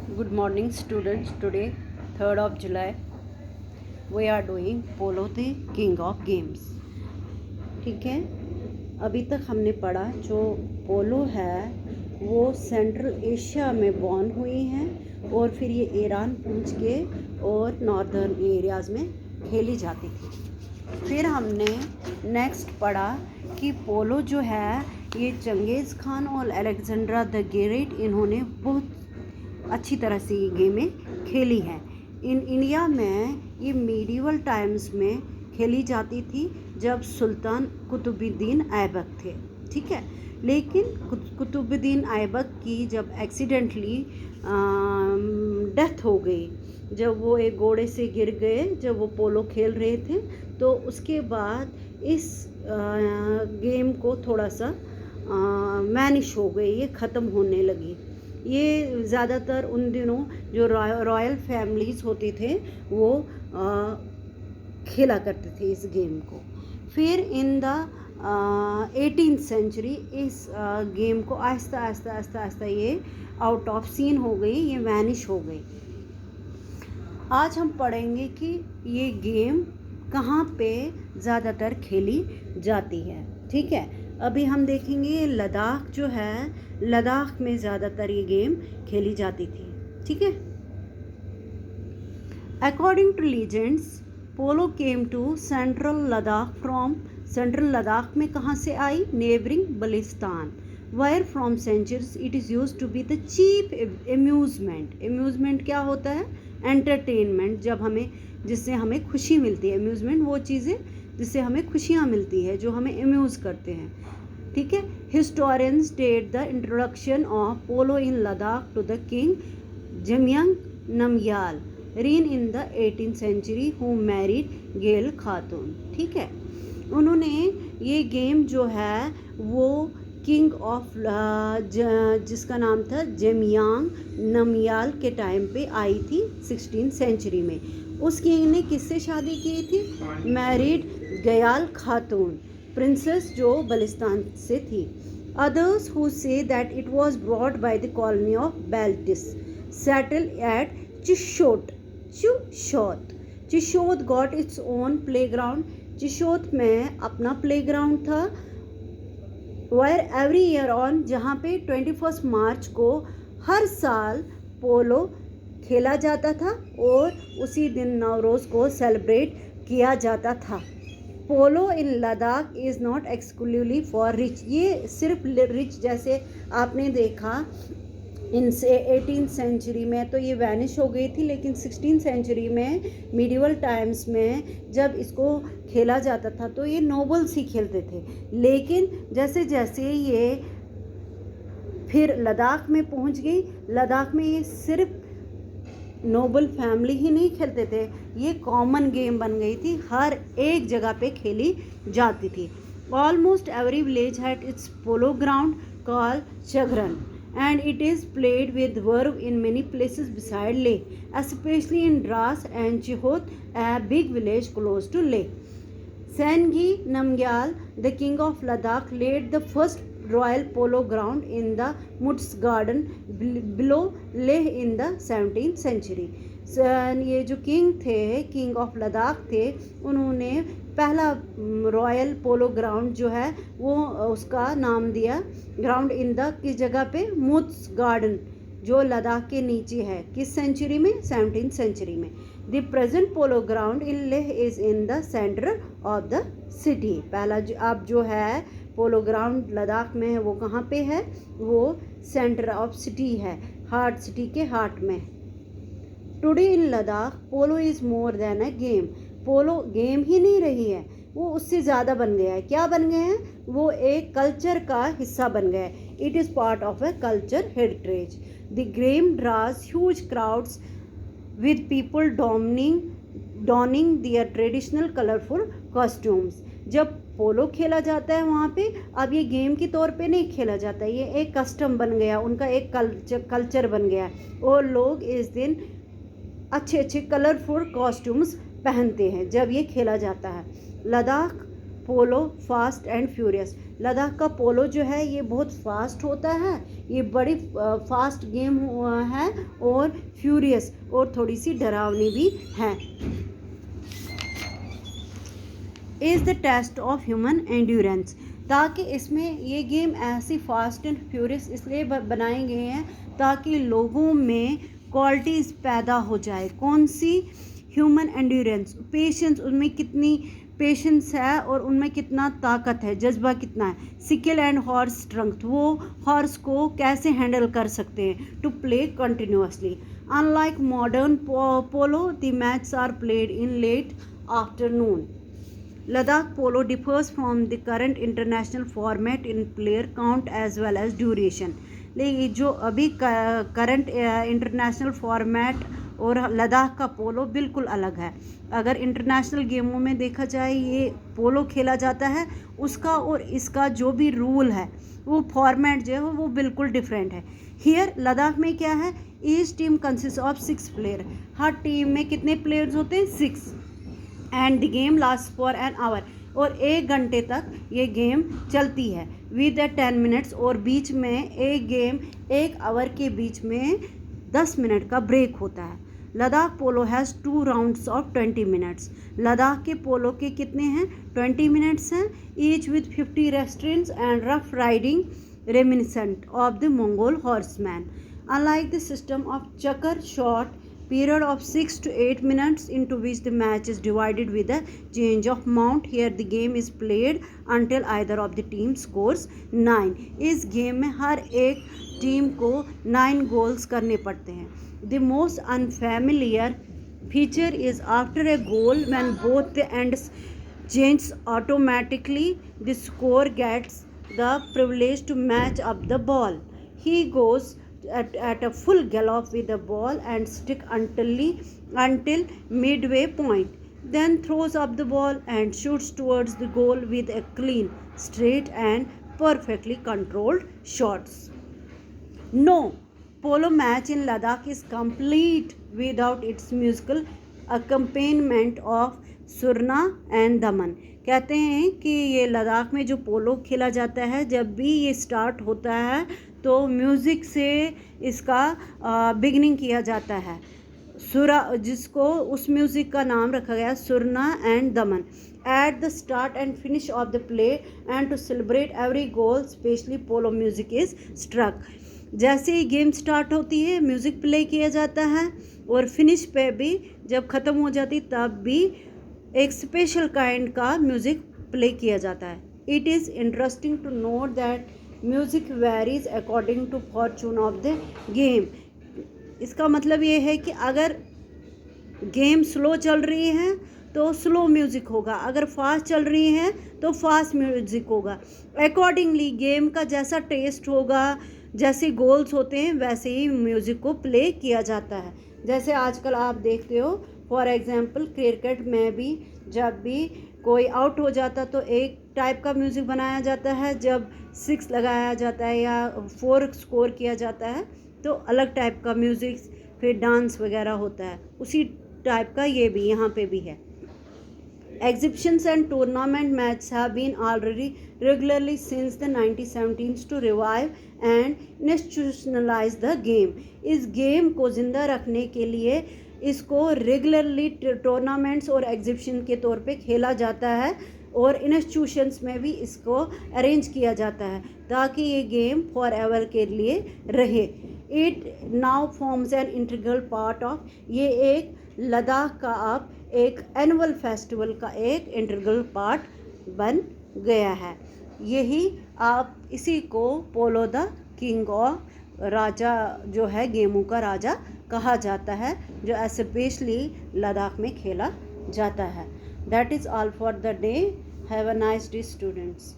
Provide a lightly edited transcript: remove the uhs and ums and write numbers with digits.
Good morning, students. Today, 3rd of July, we are doing Polo, the King of Games. ठीक है, अभी तक हमने पढ़ा जो पोलो है वो सेंट्रल एशिया में बॉर्न हुई हैं और फिर ये ईरान पहुंच के और नॉर्दर्न एरियाज़ में खेली जाती थी। फिर हमने नेक्स्ट पढ़ा कि पोलो जो है ये चंगेज़ खान और अलेक्जेंड्रा द ग्रेट इन्होंने बहुत अच्छी तरह से ये गेमें खेली हैं। इन इंडिया में ये मीडिवल टाइम्स में खेली जाती थी जब सुल्तान कुतुबुद्दीन ऐबक थे, ठीक है। लेकिन कुतुबुद्दीन ऐबक की जब एक्सीडेंटली डेथ हो गई, जब वो एक घोड़े से गिर गए जब वो पोलो खेल रहे थे, तो उसके बाद इस गेम को थोड़ा सा मैनिश हो गई, ये ख़त्म होने लगी। ये ज़्यादातर उन दिनों जो रॉयल फैमिलीज़ होती थे वो खेला करते थे इस गेम को। फिर इन द 18th सेंचुरी इस गेम को आहिस्ता आहिस्ता ये आउट ऑफ सीन हो गई, ये वैनिश हो गई। आज हम पढ़ेंगे कि ये गेम कहाँ पे ज़्यादातर खेली जाती है, ठीक है। अभी हम देखेंगे लद्दाख जो है, लद्दाख में ज़्यादातर ये गेम खेली जाती थी, ठीक है। According to legends polo came to central Ladakh from, central Ladakh में कहाँ से आई? Neighbouring Baltistan, where from centuries it is use to be the cheap amusement. Amusement क्या होता है? एंटरटेनमेंट, जब हमें जिससे हमें खुशी मिलती है। एम्यूजमेंट वो चीज़ें जिससे हमें खुशियाँ मिलती है, जो हमें एम्यूज़ करते हैं, ठीक है। Historians date the introduction of polo in Ladakh to the king Jamyang Namgyal reign in the 18th century who married Gyal Khatun, ठीक है। उन्होंने ये गेम जो है वो किंग ऑफ जिसका नाम था जमयांग नमग्याल के टाइम पे आई थी 16th सेंचुरी में। उस किंग ने किससे शादी की थी? मैरिड गयाल खातून, प्रिंसेस जो बलिस्तान से थी। Others who say that it was brought by the colony of Baltis settle at Chushot. Chushot got its own playground. Chushot में अपना प्लेग्राउंड था। वायर एवरी ईयर ऑन, जहाँ पे 21 मार्च को हर साल पोलो खेला जाता था और उसी दिन नवरोज़ को सेलिब्रेट किया जाता था। Polo in Ladakh is not exclusively for rich, ये सिर्फ रिच, जैसे आपने देखा इनसे 18th सेंचुरी में तो ये वैनिश हो गई थी, लेकिन 16th सेंचुरी में मीडिवल टाइम्स में जब इसको खेला जाता था तो ये नोबल्स ही खेलते थे। लेकिन जैसे जैसे ये फिर लद्दाख में पहुंच गई, लद्दाख में ये सिर्फ नोबल फैमिली ही नहीं खेलते थे, ये कॉमन गेम बन गई थी, हर एक जगह पे खेली जाती थी। Almost every village had its polo ground called Chagaran and it is played with verve in many places beside Leh, especially in Dras and Chihot, a big village close to Leh. Sengi Namgyal, the king of Ladakh, laid the first royal polo ground in the Muts Garden below Leh in the 17th century. ये जो king थे, king of Ladakh थे, उन्होंने पहला royal polo ground जो है वो उसका नाम दिया ग्राउंड इन द किस जगह पे? मुत्स गार्डन, जो लद्दाख के नीचे है। किस सेंचुरी में? 17th सेंचुरी में। The present polo ground in Leh is in the centre of the city. पहला जो अब जो है पोलो ग्राउंड लद्दाख में है वो कहाँ पे है? वो सेंटर ऑफ सिटी है, हार्ट, सिटी के हार्ट में। Today in Ladakh polo is more than a game. Polo game ही नहीं रही है, वो उससे ज़्यादा बन गया है। क्या बन गया है? वो एक कल्चर का हिस्सा बन गया है। It is part of a culture heritage. The game draws huge crowds with people donning their traditional colourful costumes. जब पोलो खेला जाता है वहाँ पे, अब ये गेम के तौर पे नहीं खेला जाता, ये एक कस्टम बन गया, उनका एक कल्चर बन गया और लोग इस दिन अच्छे अच्छे कलरफुल कॉस्ट्यूम्स पहनते हैं जब ये खेला जाता है। लद्दाख पोलो फास्ट एंड फ्यूरियस, लद्दाख का पोलो जो है ये बहुत फास्ट होता है, ये बड़ी फास्ट गेम है और फ्यूरियस और थोड़ी सी डरावनी भी है। Is the test of human endurance, ताकि इसमें ये गेम ऐसी फास्ट एंड फ्यूरियस इसलिए बनाए गए हैं ताकि लोगों में क्वालिटीज़ पैदा हो जाए। कौन सी? ह्यूमन एंड्योरेंस, पेशेंस, उनमें कितनी पेशेंस है और उनमें कितना ताकत है, जज्बा कितना है। स्किल एंड हॉर्स स्ट्रेंथ, वो हॉर्स को कैसे हैंडल कर सकते हैं। To play continuously, unlike modern polo the match are played in late afternoon. Ladakh polo differs from the current international format in player count as well as duration. लेकिन जो अभी current international format और लद्दाख का पोलो बिल्कुल अलग है। अगर international गेमों में देखा जाए ये पोलो खेला जाता है, उसका और इसका जो भी रूल है वो फॉर्मेट जो है वो बिल्कुल डिफरेंट है। हियर लद्दाख में क्या है, each team consist of 6 player, her team में कितने प्लेयर्स होते हैं? 6। And the game last for an hour, और 1 घंटे तक ये गेम चलती है विद 10 मिनट्स, और बीच में एक गेम 1 आवर के बीच में 10 मिनट का ब्रेक होता है। Ladakh polo has 2 rounds of 20 minutes. Ladakh के पोलो के कितने हैं? 20 मिनट्स हैं, each with 50 restraints and rough riding reminiscent of the Mongol horseman. Unlike the system of chakkar shot period of 6 to 8 minutes into which the match is divided with a change of mount, here the game is played until either of the team scores 9। इस game में हर एक team को 9 goals करने पड़ते हैं। The most unfamiliar feature is after a goal when both the ends change automatically, the scorer gets the privilege to match up the ball. He goes at a full gallop with the ball and stick until midway point, then throws up the ball and shoots towards the goal with a clean, straight and perfectly controlled shots. No polo match in Ladakh is complete without its musical accompaniment of surna and daman. कहते हैं कि ये लद्दाख में जो पोलो खेला जाता है, जब भी ये स्टार्ट होता है तो म्यूज़िक से इसका बिगनिंग किया जाता है, सुरा, जिसको उस म्यूज़िक का नाम रखा गया Surna and Daman. At the start and finish of the play and to celebrate every goal specially polo music is struck. जैसे ही गेम स्टार्ट होती है म्यूज़िक प्ले किया जाता है, और फिनिश पे भी जब ख़त्म हो जाती तब भी एक स्पेशल काइंड का म्यूज़िक प्ले किया जाता है। It is interesting to note that music varies according to fortune of the game. इसका मतलब ये है कि अगर गेम स्लो चल रही है तो स्लो म्यूज़िक होगा, अगर फास्ट चल रही है तो फास्ट म्यूज़िक होगा। अकॉर्डिंगली गेम का जैसा टेस्ट होगा, जैसे गोल्स होते हैं वैसे ही म्यूज़िक को प्ले किया जाता है। जैसे आजकल आप देखते हो, फॉर एग्ज़ाम्पल क्रिकेट में भी जब भी कोई आउट हो जाता तो एक टाइप का म्यूज़िक बनाया जाता है, जब 6 लगाया जाता है या 4 स्कोर किया जाता है तो अलग टाइप का म्यूज़िक, फिर डांस वगैरह होता है, उसी टाइप का ये भी यहाँ पे भी है। Exhibitions and tournament matches have been already regularly since the 1970s to revive and institutionalize the game. इस गेम को ज़िंदा रखने के लिए इसको रेगुलरली टूर्नामेंट्स और एग्जिबिशन के तौर पे खेला जाता है, और इंस्टीट्यूशंस में भी इसको अरेंज किया जाता है ताकि ये गेम फॉर एवर के लिए रहे। It now forms an integral part of, ये एक लद्दाख का अब एक एनुअल फेस्टिवल का एक इंटीग्रल पार्ट बन गया है। यही आप इसी को पोलो द किंग ऑफ, राजा जो है गेमों का राजा कहा जाता है, जो स्पेशली लद्दाख में खेला जाता है। That is all for the day. Have a nice day students.